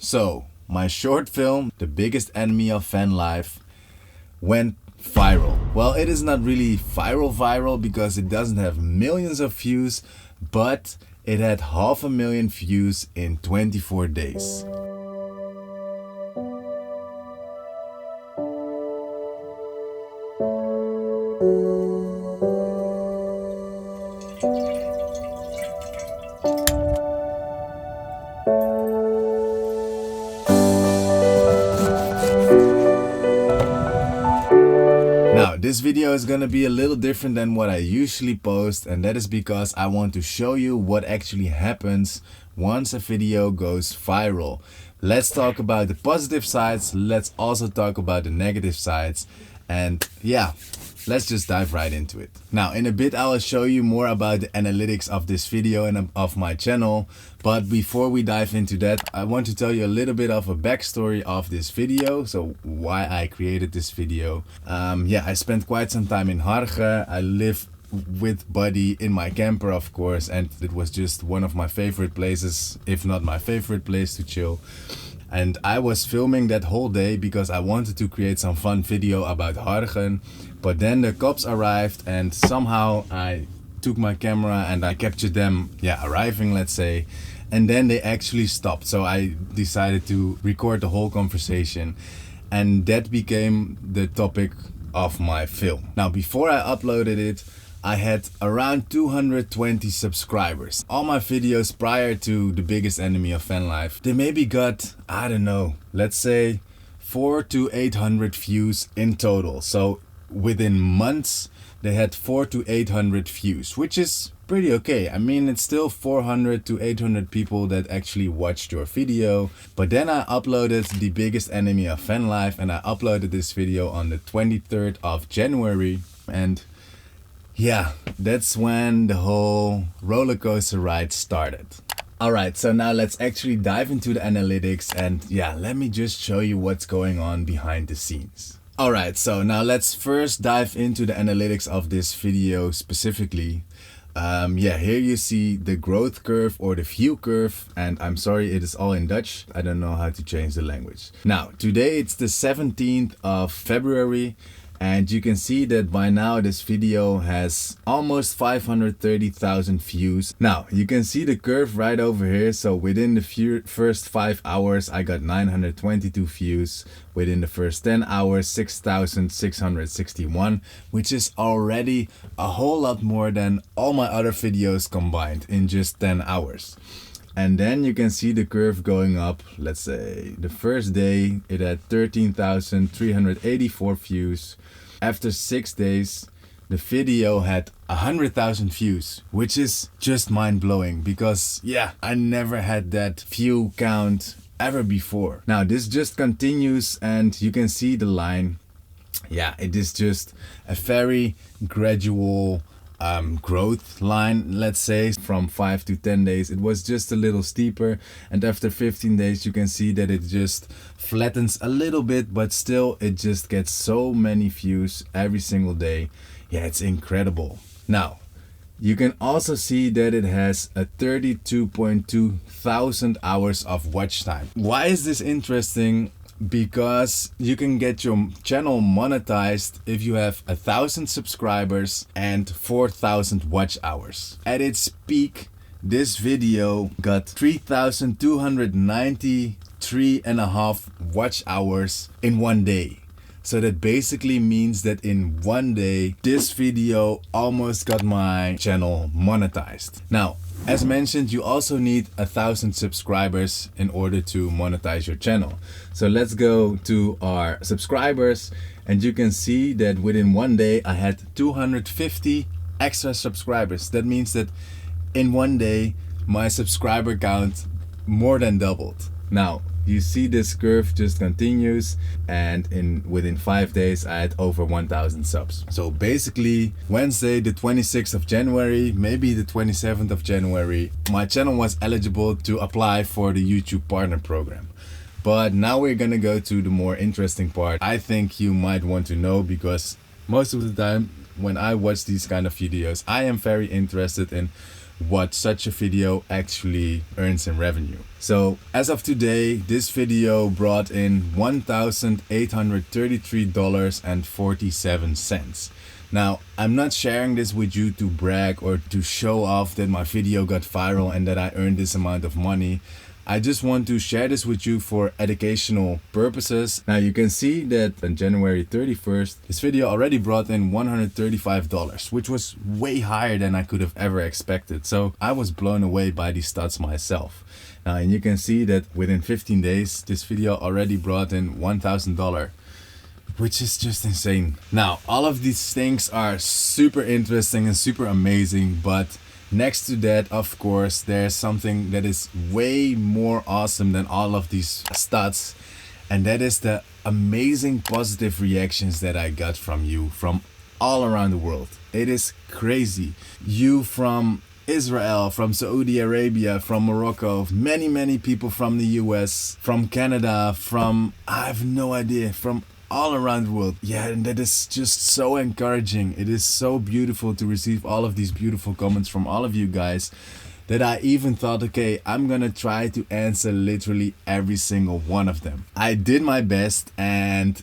So, my short film, The Biggest Enemy of Fan Life, went viral. Well, it is not really viral because it doesn't have millions of views, but it had 500,000 views in 24 days. Now, this video is gonna be a little different than what I usually post, and that is because I want to show you what actually happens once a video goes viral. Let's talk about the positive sides, let's also talk about the negative sides, and yeah, let's just dive right into it. Now, in a bit I will show you more about the analytics of this video and of my channel, but before we dive into that, I want to tell you a little bit of a backstory of this video, so why I created this video. Yeah, I spent quite some time in Harge. I live with Buddy in my camper, of course, and it was just one of my favorite places, if not my favorite place to chill. And I was filming that whole day because I wanted to create some fun video about Hargen, but then the cops arrived and somehow I took my camera and I captured them, arriving, let's say, and then they actually stopped. So I decided to record the whole conversation, and that became the topic of my film. Now, before I uploaded it, I had around 220 subscribers. All my videos prior to The Biggest Enemy of Fan Life, they maybe got, I don't know, let's say 400 to 800 views in total. So within months, they had 400 to 800 views, which is pretty okay. I mean, it's still 400 to 800 people that actually watched your video. But then I uploaded The Biggest Enemy of Fan Life, and I uploaded this video on the 23rd of January. And yeah, that's when the whole roller coaster ride started. Alright, so now let's actually dive into the analytics, and yeah, let me just show you what's going on behind the scenes. Alright, so now let's first dive into the analytics of this video specifically. Here you see the growth curve or the view curve, and I'm sorry, it is all in Dutch. I don't know how to change the language. Now, today it's the 17th of February. And you can see that by now this video has almost 530,000 views. Now, you can see the curve right over here. So within the first 5 hours, I got 922 views. Within the first 10 hours, 6,661, which is already a whole lot more than all my other videos combined in just 10 hours. And then you can see the curve going up. Let's say the first day it had 13,384 views. After 6 days, the video had 100,000 views, which is just mind-blowing because I never had that view count ever before. Now this just continues, and you can see the line. It is just a very gradual growth line, let's say. From 5 to 10 days it was just a little steeper, and after 15 days you can see that it just flattens a little bit, but still it just gets so many views every single day. It's incredible. Now you can also see that it has a 32.2 thousand hours of watch time. Why is this interesting? Because you can get your channel monetized if you have 1,000 subscribers and 4,000 watch hours. At its peak, this video got 3,293.5 watch hours in one day. So that basically means that in one day, this video almost got my channel monetized. Now, as mentioned, you also need 1,000 subscribers in order to monetize your channel. So let's go to our subscribers, and you can see that within one day I had 250 extra subscribers. That means that in one day my subscriber count more than doubled. Now you see this curve just continues, and within 5 days I had over 1,000 subs. So basically Wednesday the 26th of January, maybe the 27th of January, my channel was eligible to apply for the YouTube Partner Program. But now we're gonna go to the more interesting part. I think you might want to know, because most of the time when I watch these kind of videos, I am very interested in what such a video actually earns in revenue. So as of today, this video brought in $1,833.47. Now, I'm not sharing this with you to brag or to show off that my video got viral and that I earned this amount of money. I just want to share this with you for educational purposes. Now you can see that on January 31st, this video already brought in $135, which was way higher than I could have ever expected. So I was blown away by these stats myself. Now, and you can see that within 15 days, this video already brought in $1,000. Which is just insane. Now, all of these things are super interesting and super amazing, but next to that, of course, there's something that is way more awesome than all of these stats, and that is the amazing positive reactions that I got from you from all around the world. It is crazy. You from Israel, from Saudi Arabia, from Morocco, many people from the US, from Canada, from, I have no idea, from all around the world. Yeah, and that is just so encouraging. It is so beautiful to receive all of these beautiful comments from all of you guys that I even thought, okay, I'm gonna try to answer literally every single one of them. I did my best, and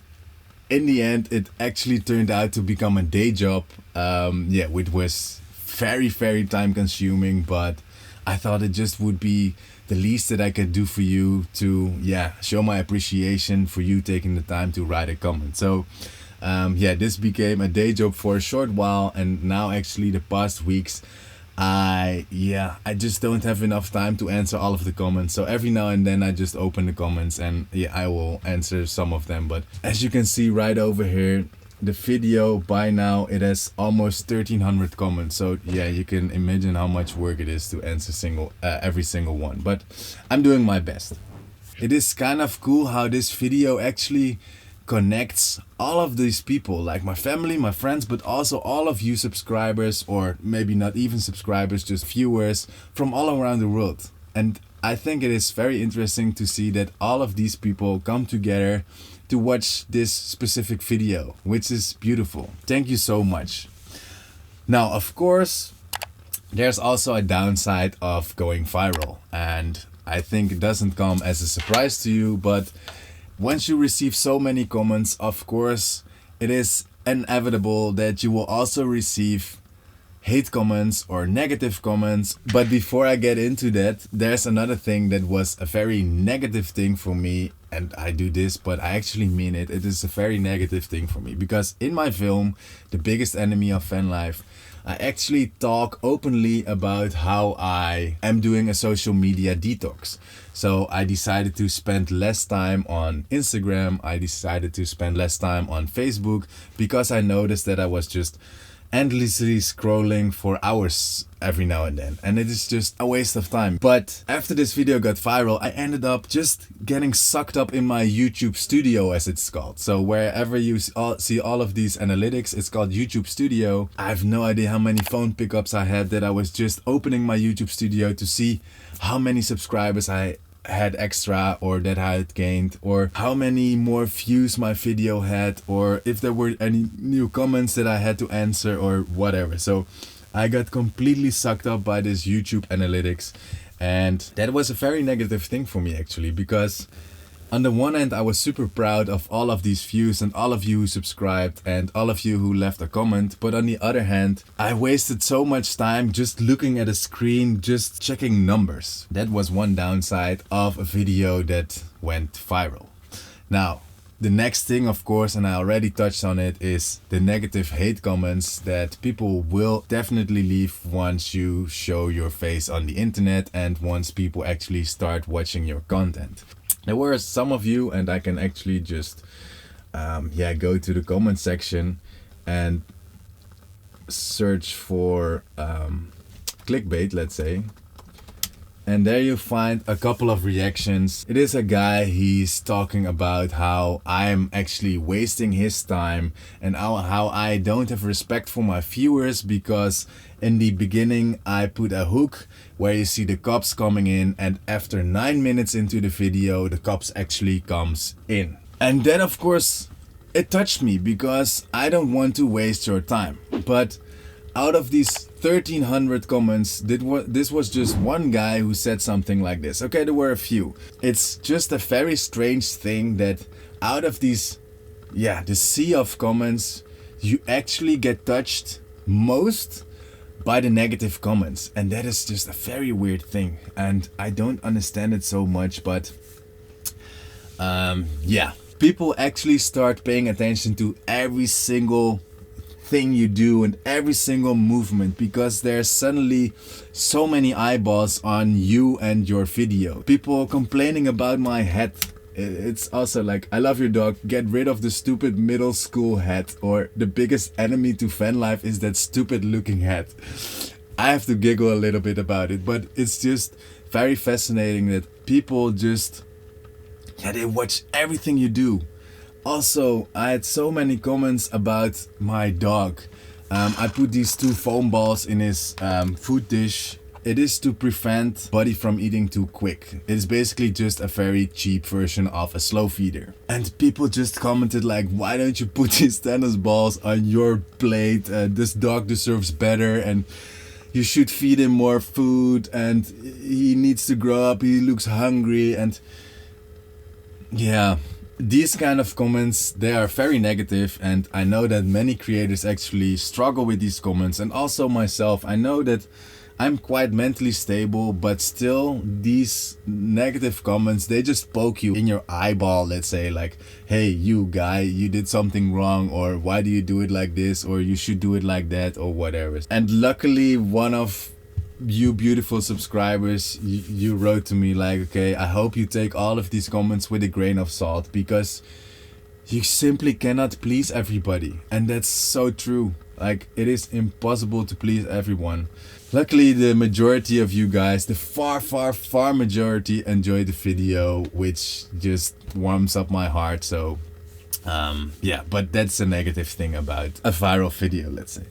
in the end it actually turned out to become a day job, which was very time consuming, but I thought it just would be the least that I could do for you to show my appreciation for you taking the time to write a comment. So this became a day job for a short while, and now actually the past weeks I just don't have enough time to answer all of the comments. So every now and then I just open the comments and I will answer some of them. But as you can see right over here, the video by now it has almost 1,300 comments. So you can imagine how much work it is to answer every single one. But I'm doing my best. It is kind of cool how this video actually connects all of these people, like my family, my friends, but also all of you subscribers, or maybe not even subscribers, just viewers from all around the world. And I think it is very interesting to see that all of these people come together to watch this specific video, which is beautiful. Thank you so much. Now, of course, there's also a downside of going viral, and I think it doesn't come as a surprise to you, but once you receive so many comments, of course, it is inevitable that you will also receive hate comments or negative comments. But before I get into that, there's another thing that was a very negative thing for me, and I do this, but I actually mean it. It is a very negative thing for me, because in my film, The Biggest Enemy of Van Life, I actually talk openly about how I am doing a social media detox. So I decided to spend less time on Instagram. I decided to spend less time on Facebook, because I noticed that I was just endlessly scrolling for hours every now and then, and it is just a waste of time. But after this video got viral, I ended up just getting sucked up in my YouTube studio, as it's called. So wherever you see all of these analytics, it's called YouTube Studio. I have no idea how many phone pickups I had that I was just opening my YouTube Studio to see how many subscribers I had extra, or that I had gained, or how many more views my video had, or if there were any new comments that I had to answer, or whatever. So I got completely sucked up by this YouTube analytics, and that was a very negative thing for me actually, because on the one hand I was super proud of all of these views and all of you who subscribed and all of you who left a comment, but on the other hand I wasted so much time just looking at a screen, just checking numbers. That was one downside of a video that went viral. Now, the next thing, of course, and I already touched on it, is the negative hate comments that people will definitely leave once you show your face on the internet and once people actually start watching your content. There were some of you, and I can actually just go to the comment section and search for clickbait, let's say. And there you find a couple of reactions. It is a guy, he's talking about how I am actually wasting his time and how I don't have respect for my viewers, because in the beginning I put a hook where you see the cops coming in, and after 9 minutes into the video the cops actually comes in. And then of course it touched me, because I don't want to waste your time. But out of these 1,300 comments. This was just one guy who said something like this. Okay, there were a few. It's just a very strange thing that out of these, the sea of comments, you actually get touched most by the negative comments. And that is just a very weird thing. And I don't understand it so much, but people actually start paying attention to every single thing you do and every single movement, because there's suddenly so many eyeballs on you and your video. People complaining about my hat. It's also like, I love your dog, get rid of the stupid middle school hat, or the biggest enemy to van life is that stupid looking hat. I have to giggle a little bit about it, but it's just very fascinating that people just, they watch everything you do. Also, I had so many comments about my dog. I put these 2 foam balls in his food dish. It is to prevent Buddy from eating too quick. It is basically just a very cheap version of a slow feeder. And people just commented like, why don't you put these tennis balls on your plate? This dog deserves better, and you should feed him more food, and he needs to grow up, he looks hungry. And these kind of comments, they are very negative, and I know that many creators actually struggle with these comments, and also myself. I know that I'm quite mentally stable, but still these negative comments, they just poke you in your eyeball. Let's say like, hey, you guy, you did something wrong, or why do you do it like this, or you should do it like that, or whatever. And luckily, one of you beautiful subscribers, you wrote to me like, okay, I hope you take all of these comments with a grain of salt, because you simply cannot please everybody. And that's so true. Like, it is impossible to please everyone. Luckily, the majority of you guys, the far majority, enjoyed the video, which just warms up my heart. So but that's a negative thing about a viral video, let's say.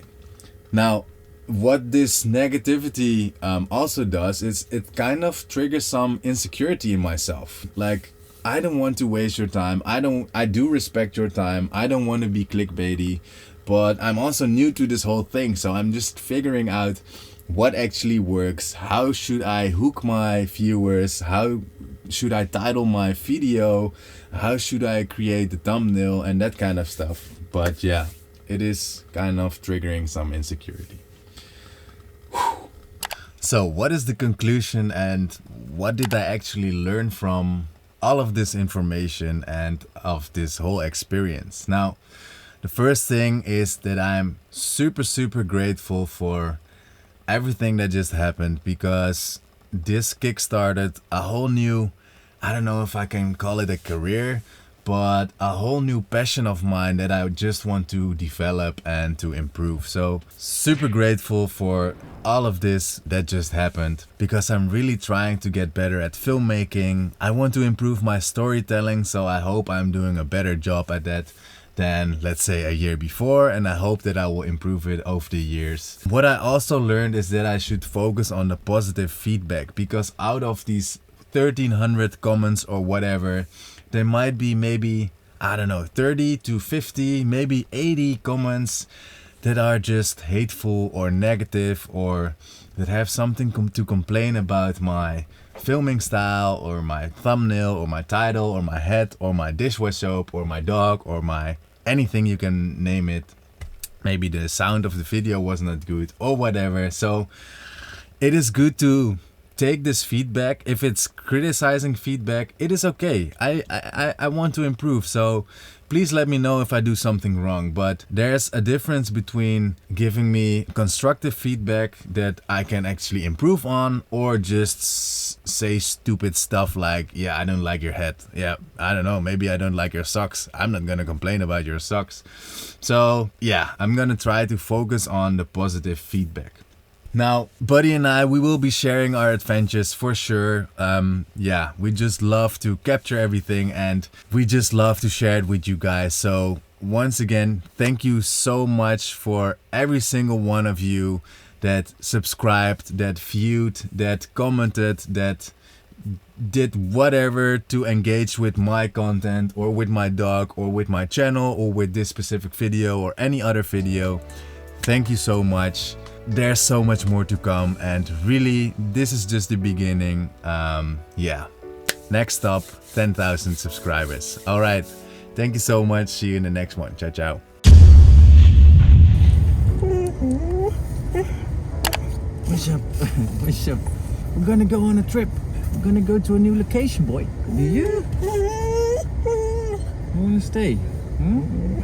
Now, what this negativity also does is it kind of triggers some insecurity in myself. Like, I don't want to waste your time. I do respect your time. I don't want to be clickbaity, but I'm also new to this whole thing. So I'm just figuring out what actually works. How should I hook my viewers? How should I title my video? How should I create the thumbnail and that kind of stuff? But yeah, it is kind of triggering some insecurity. So what is the conclusion, and what did I actually learn from all of this information and of this whole experience? Now, the first thing is that I'm super grateful for everything that just happened, because this kickstarted a whole new, I don't know if I can call it a career, but a whole new passion of mine that I just want to develop and to improve. So super grateful for all of this that just happened, because I'm really trying to get better at filmmaking. I want to improve my storytelling, so I hope I'm doing a better job at that than, let's say, a year before, and I hope that I will improve it over the years. What I also learned is that I should focus on the positive feedback, because out of these 1,300 comments or whatever, there might be maybe, I don't know, 30 to 50, maybe 80 comments that are just hateful or negative, or that have something to complain about my filming style, or my thumbnail, or my title, or my hat, or my dishwash soap, or my dog, or my anything you can name it. Maybe the sound of the video was not good or whatever. So it is good to take this feedback. If it's criticizing feedback, it is okay. I want to improve, so please let me know if I do something wrong. But there's a difference between giving me constructive feedback that I can actually improve on, or just say stupid stuff like, yeah, I don't like your hat. Yeah, I don't know, maybe I don't like your socks. I'm not gonna complain about your socks. So yeah, I'm gonna try to focus on the positive feedback. Now, Buddy and I, we will be sharing our adventures for sure. Yeah, we just love to capture everything, and we just love to share it with you guys. So once again, thank you so much for every single one of you that subscribed, that viewed, that commented, that did whatever to engage with my content, or with my dog, or with my channel, or with this specific video, or any other video. Thank you so much. there's so much more to come, and really this is just the beginning. Yeah, next stop, 10,000 subscribers. All right, thank you so much. See you in the next one. Ciao, ciao. What's up? What's up? We're gonna go on a trip. We're gonna go to a new location, boy. Do you? You wanna stay? Hmm?